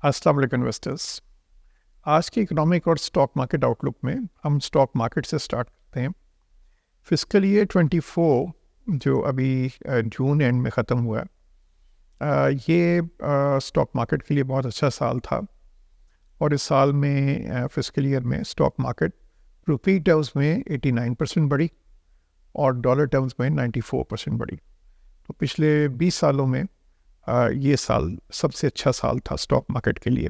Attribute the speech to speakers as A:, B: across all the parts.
A: अस्सलाम वालेकुम इन्वेस्टर्स। आज के इकोनॉमिक और स्टॉक मार्केट आउटलुक में हम स्टॉक मार्केट से स्टार्ट करते हैं। फिस्कल ईयर 24 जो अभी जून एंड में ख़त्म हुआ है, ये स्टॉक मार्केट के लिए बहुत अच्छा साल था। और इस साल में फिस्कल ईयर में स्टॉक मार्केट रुपी टर्म्स में 89% बढ़ी और डॉलर टर्म्स में 94% बढ़ी। तो पिछले 20 सालों में ये साल सबसे अच्छा साल था स्टॉक मार्केट के लिए।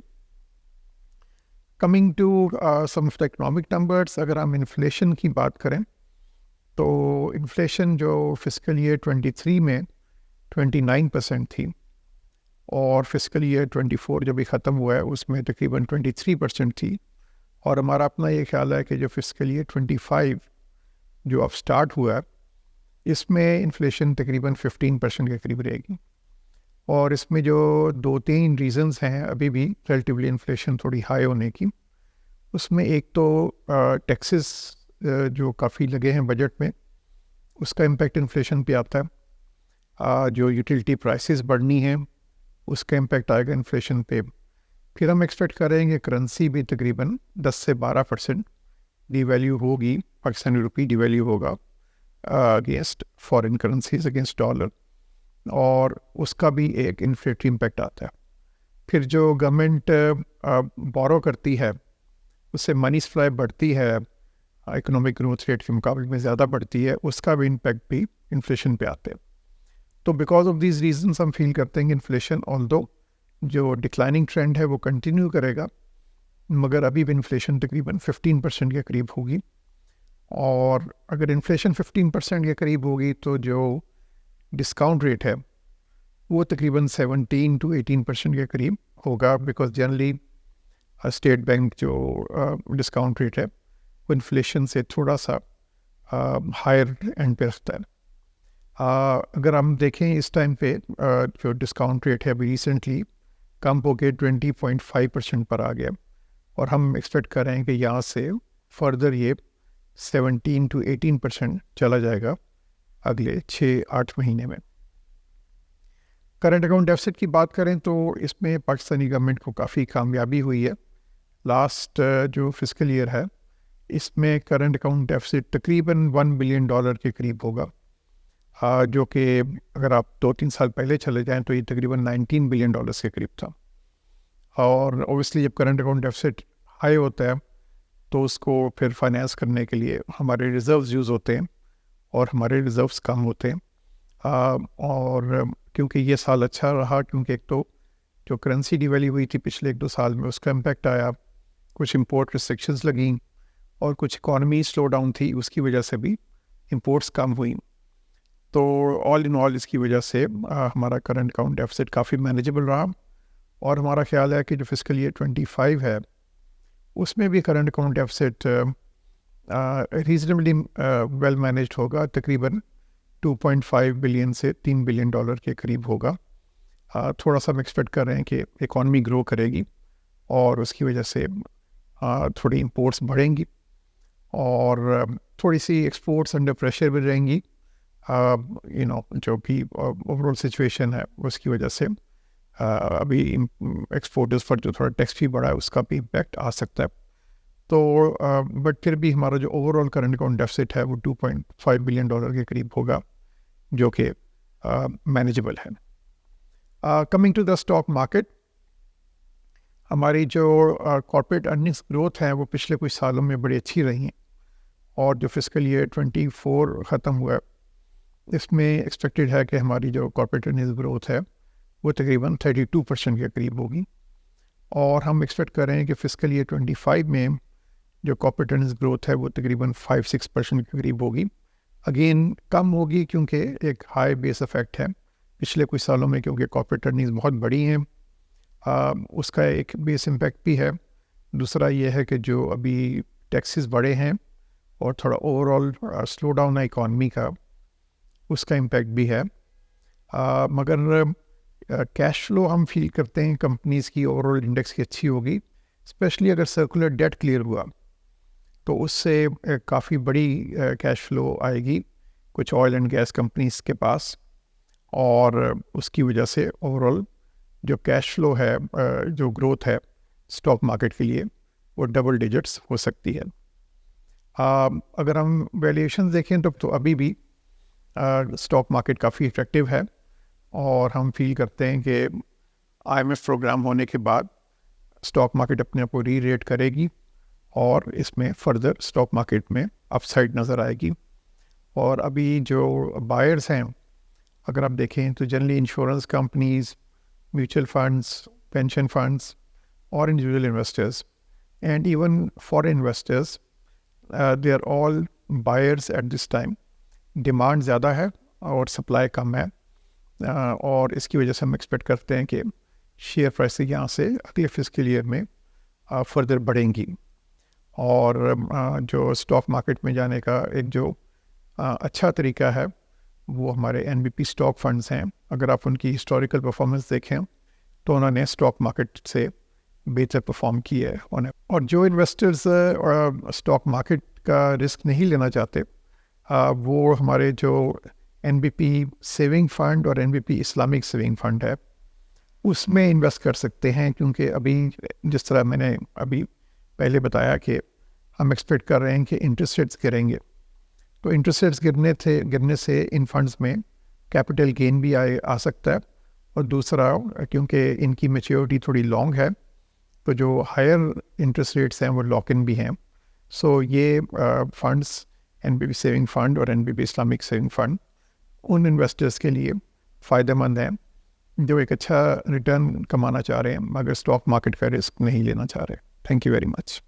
A: Coming to some of the economic numbers, अगर हम इन्फ्लेशन की बात करें तो इन्फ्लेशन जो फिस्कल ईयर 23 में 29% थी और फिस्कल ईयर 24 जो भी ख़त्म हुआ है उसमें तकरीबन 23% थी। और हमारा अपना ये ख्याल है कि जो फिस्कल ईयर 25 जो अब स्टार्ट हुआ है इसमें इन्फ्लेशन तकरीबन 15% के करीब रहेगी। और इसमें जो 2-3 रीज़न्स हैं अभी भी रिलेटिवली इन्फ्लेशन थोड़ी हाई होने की। उसमें एक तो टैक्सेस जो काफ़ी लगे हैं बजट में, उसका इम्पेक्ट इन्फ्लेशन पे आता है। जो यूटिलिटी प्राइसेस बढ़नी है उसका इम्पेक्ट आएगा इन्फ्लेशन पे। फिर हम एक्सपेक्ट करेंगे करेंसी भी तकरीबन 10 से 12% डिवैल्यू होगी। पाकिस्तानी रुपी डिवैल्यू होगा against foreign currencies, against dollar, और उसका भी एक इन्फ्लेटरी इम्पेक्ट आता है। फिर जो गवर्नमेंट बोरो करती है उससे मनी सप्लाई बढ़ती है, इकोनॉमिक ग्रोथ रेट के मुकाबले में ज़्यादा बढ़ती है, उसका भी इम्पेक्ट भी इन्फ्लेशन पे आते हैं। तो बिकॉज ऑफ दीज रीजंस हम फील करते हैं कि इन्फ्लेशन ऑल्दो जो डिक्लाइनिंग ट्रेंड है वो कंटिन्यू करेगा, मगर अभी भी इन्फ्लेशन तकरीबन 15% के करीब होगी। और अगर इन्फ्लेशन 15% के करीब होगी तो जो डिस्काउंट रेट है वो तकरीबन 17 to 18% के करीब होगा, बिकॉज जनरली स्टेट बैंक जो डिस्काउंट रेट है वो इन्फ्लेशन से थोड़ा सा हायर एंड पे रखता है। अगर हम देखें इस टाइम पे जो डिस्काउंट रेट है अभी रिसेंटली कम होकर 20.5% पर आ गया, और हम एक्सपेक्ट कर रहे हैं कि यहाँ से फर्दर ये 17 to 18% चला जाएगा अगले 6-8 महीने में। करंट अकाउंट डेफिसिट की बात करें तो इसमें पाकिस्तानी गवर्नमेंट को काफ़ी कामयाबी हुई है। लास्ट जो फिस्कल ईयर है इसमें करंट अकाउंट डेफिसिट तकरीबन $1 बिलियन के करीब होगा, जो कि अगर आप 2-3 साल पहले चले जाएं तो ये तकरीबन $19 बिलियन के करीब था। और ओबियसली जब करंट अकाउंट डेफिसिट हाई होता है तो उसको फिर फाइनेंस करने के लिए हमारे रिज़र्व्स यूज़ होते हैं और हमारे रिज़र्व्स कम होते हैं। और क्योंकि ये साल अच्छा रहा, क्योंकि एक तो जो करेंसी डिवैल्यू हुई थी पिछले 1-2 साल में उसका इम्पेक्ट आया, कुछ इंपोर्ट रिस्ट्रिक्शंस लगी और कुछ इकॉनमी स्लो डाउन थी, उसकी वजह से भी इंपोर्ट्स कम हुई। तो ऑल इन ऑल इसकी वजह से हमारा करंट अकाउंट डेफिसिट काफ़ी मैनेजेबल रहा। और हमारा ख्याल है कि जो फिस्कल ईयर 25 है उसमें भी current account deficit reasonably well managed होगा, तकरीबन 2.5 बिलियन से $3 बिलियन के करीब होगा। थोड़ा सा हम एक्सपेक्ट कर रहे हैं कि इकॉनमी ग्रो करेगी और उसकी वजह से थोड़ी इंपोर्ट्स बढ़ेंगी और थोड़ी सी एक्सपोर्ट्स अंडर प्रेशर भी रहेंगी। जो भी ओवरऑल सिचुएशन है उसकी वजह से अभी एक्सपोर्टर्स पर जो थोड़ा टैक्स भी बढ़ा है उसका भी इम्पैक्ट आ सकता है। तो बट फिर भी हमारा जो ओवरऑल करंट अकाउंट डेफिसिट है वो $2.5 बिलियन के करीब होगा, जो कि मैनेजेबल है। Coming to the stock market, हमारी जो कॉर्पोरेट अर्निंग्स ग्रोथ है वो पिछले कुछ सालों में बड़ी अच्छी रही हैं, और जो फिस्कल ईयर 24 ख़त्म हुआ है इसमें एक्सपेक्टेड है कि हमारी जो कॉर्पोरेट अर्निंग्स ग्रोथ है वो तकरीबन 32% के करीब होगी। और हम एक्सपेक्ट कर रहे हैं कि फिस्कल ईयर 25 में जो कॉर्पोरेट अर्निंग्स ग्रोथ है वो तकरीबन 5-6% के करीब होगी। अगेन कम होगी क्योंकि एक हाई बेस इफेक्ट है पिछले कुछ सालों में, क्योंकि कॉर्पोरेट अर्निंग्स बहुत बड़ी हैं, उसका एक बेस इम्पैक्ट भी है। दूसरा ये है कि जो अभी टैक्सेस बढ़े हैं और थोड़ा ओवरऑल स्लो डाउन है इकॉनमी का, उसका इम्पैक्ट भी है। मगर कैश फ्लो हम फील करते हैं कंपनीज़ की ओवरऑल इंडेक्स की अच्छी होगी, स्पेशली अगर सर्कुलर डेट क्लियर हुआ तो उससे काफ़ी बड़ी कैश फ्लो आएगी कुछ ऑयल एंड गैस कंपनीज के पास, और उसकी वजह से ओवरऑल जो कैश फ्लो है, जो ग्रोथ है स्टॉक मार्केट के लिए, वो डबल डिजिट्स हो सकती है। अगर हम वैल्यूएशन देखें तो अभी भी स्टॉक मार्केट काफ़ी इफेक्टिव है, और हम फील करते हैं कि IMF प्रोग्राम होने के बाद स्टॉक मार्केट अपने आप को री रेट करेगी, और इसमें फर्दर स्टॉक मार्केट में अपसाइड नज़र आएगी। और अभी जो बायर्स हैं, अगर आप देखें तो generally insurance companies, mutual funds, pension funds और individual investors and even foreign investors, they are all buyers at this time. Demand ज़्यादा है और सप्लाई कम है, और इसकी वजह से हम एक्सपेक्ट करते हैं कि शेयर प्राइसेस यहाँ से अगले फिस्कल ईयर में फर्दर बढ़ेंगी। और जो स्टॉक मार्केट में जाने का एक जो अच्छा तरीका है वो हमारे NBP स्टॉक फंड्स हैं। अगर आप उनकी हिस्टोरिकल परफॉर्मेंस देखें तो उन्होंने स्टॉक मार्केट से बेहतर परफॉर्म किया है उन्हें। और जो इन्वेस्टर्स स्टॉक मार्केट का रिस्क नहीं लेना चाहते, वो हमारे जो NBP सेविंग फ़ंड और NBP इस्लामिक सेविंग फ़ंड है उसमें इन्वेस्ट कर सकते हैं, क्योंकि अभी जिस तरह मैंने अभी पहले बताया कि हम एक्सपेक्ट कर रहे हैं कि इंटरेस्ट रेट्स गिरेंगे, तो इंटरेस्ट रेट्स गिरने से इन फंड्स में कैपिटल गेन भी आ सकता है। और दूसरा, क्योंकि इनकी मैच्योरिटी थोड़ी लॉन्ग है, तो जो हायर इंटरेस्ट रेट्स हैं वो लॉक इन भी हैं। सो ये फंड्स, NBP सेविंग फ़ंड और NBP इस्लामिक सेविंग फ़ंड, उन इन्वेस्टर्स के लिए फ़ायदेमंद हैं जो एक अच्छा रिटर्न कमाना चाह रहे हैं मगर स्टॉक मार्केट का रिस्क नहीं लेना चाह रहे। Thank you very much.